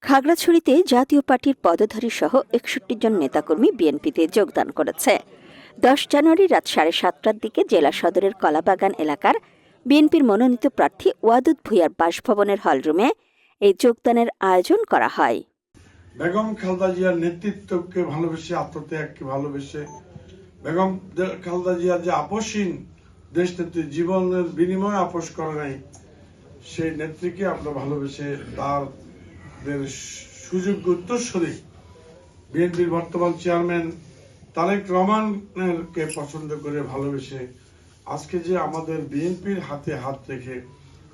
খাগড়াছড়িতে জাতীয় পার্টির পদধারী সহ ৬১ জন নেতাকর্মী বিএনপিতে যোগদান করেছে। ১০ জানুয়ারি রাত ৭:৩০টার দিকে জেলা সদরের কলাবাগান এলাকার বিএনপির মনোনীত প্রার্থী ওয়াদুদ ভূঁইয়ার বাসভবনের হলরুমে এই যোগদানের আয়োজন করা হয়। বেগম খালেদা জিয়ার নেতৃত্বকে ভালোবেসে, আত্মত্যাগকে ভালোবেসে, বেগম খালেদা জিয়ার যে আপসহীন দেশ নেত্রী, জীবনের বিনিময়ে আপোষ করে নাই, সেই নেত্রীকে আমরা ভালোবেসে তাদের সুযোগ্য উত্তরসূরি বিএনপির বর্তমান চেয়ারম্যান তারেক রহমানকে পছন্দ করে ভালোবেসে আজকে যে আমাদের বিএনপির হাতে হাত রেখে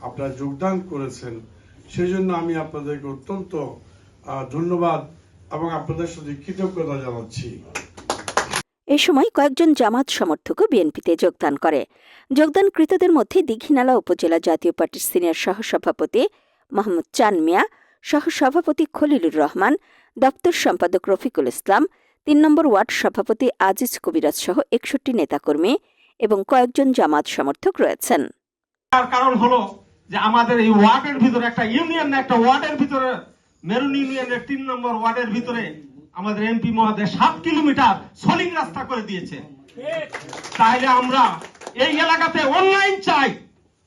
আপনারা যোগদান করেছেন, সেই জন্য আমি আপনাদেরকে অত্যন্ত ধন্যবাদ এবং আপনাদের সাথে কৃতজ্ঞতা জানাচ্ছি। এ সময় কয়েকজন জামাত সমর্থকও বিএনপিতে যোগদান করে। যোগদানকৃতদের মধ্যে দীঘিনালা উপজেলা জাতীয় পার্টির সিনিয়র সহসভাপতি মোহাম্মদ চান মিয়া, সহসভাপতি খলিলুর রহমান, দপ্তর সম্পাদক রফিকুল ইসলাম, ৩ নম্বর ওয়ার্ড সভাপতি আজিজ কবিরাজ সহ ৬১ নেতাকর্মী এবং কয়েকজন জামাত সমর্থক রয়েছেন। তার কারণ হলো যে আমাদের এই ওয়ার্ডের ভিতরে একটা ইউনিয়ন, একটা ওয়ার্ডের ভিতরে মেরুন ইউনিয়নের ৩ নম্বর ওয়ার্ডের ভিতরে আমাদের এমপি মহোদয় ৭ কিলোমিটার সলিং রাস্তা করে দিয়েছে। তাহলে আমরা এই এলাকাতে অনলাইন চাই,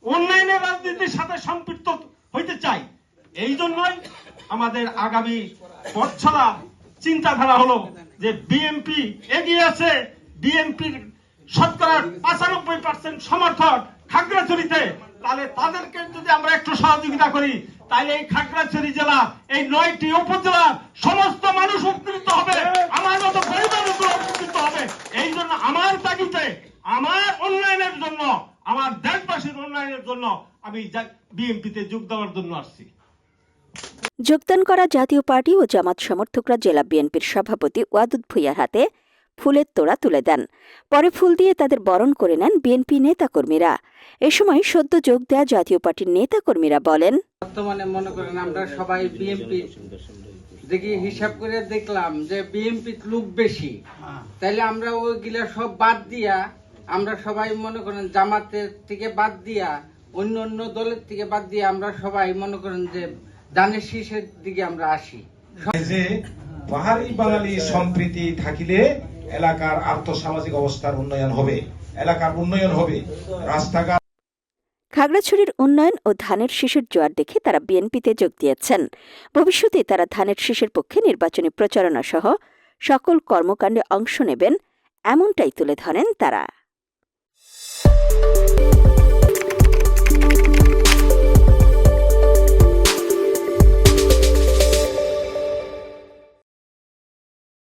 অনলাইনের রাজনীতির সাথে সম্পৃক্ত হইতে চাই। এই জন্যই আমাদের আগামী পথচলা চিন্তাধারা হলো যে বিএনপি এগিয়ে আছে, বিএনপির শতকরা ৯৫% সমর্থন খাগড়াছড়িতে। তাহলে তাদেরকে যদি আমরা একটু সহযোগিতা করি, তাহলে এই খাগড়াছড়ি জেলা, এই ৯টি উপজেলার সমস্ত মানুষ উপকৃত হবে, আমার মতো পরিবারগুলো উপকৃত হবে। এই জন্য আমার তাগিদে, আমার উন্নয়নের জন্য, আমার দেশবাসীর উন্নয়নের জন্য আমি বিএনপিতে যোগ দেওয়ার জন্য আসছি। যোগদান করা জাতীয় পার্টি ও জামাত সমর্থকরা জেলা বিএনপির সভাপতি ওয়াদুদ ভূঁইয়ার হাতে ফুলের তোড়া তুলে দেন। পরে ফুল দিয়ে তাদের বরণ করে নেন বিএনপি নেতাকর্মীরা। এ সময় সদ্য যোগ দেয়া জাতীয় পার্টির নেতাকর্মীরা বলেন, বর্তমানে মনে করেন আমরা সবাই বিএনপি দেখি, হিসাব করে দেখলাম যে বিএনপি লোক বেশি, তাইলে আমরা ওইগুলা সব বাদ দিয়া, আমরা সবাই মনে করেন জামাতের থেকে বাদ দিয়া, অন্য অন্য দলের থেকে বাদ দিয়ে আমরা সবাই মনে করেন যে ধানের শীষের দিকে আমরা আসি। যে পাহাড়ি বাঙালি সম্প্রীতি থাকিলে এলাকার আর্থসামাজিক অবস্থার উন্নয়ন হবে, এলাকার উন্নয়ন হবে, রাস্তাঘাট। খাগড়াছড়ির উন্নয়ন ও ধানের শীষের জোয়ার দেখে তারা বিএনপিতে যোগ দিয়েছেন। ভবিষ্যতে তারা ধানের শীষের পক্ষে নির্বাচনী প্রচারণা সহ সকল কর্মকাণ্ডে অংশ নেবেন, এমনটাই তুলে ধরেন তারা।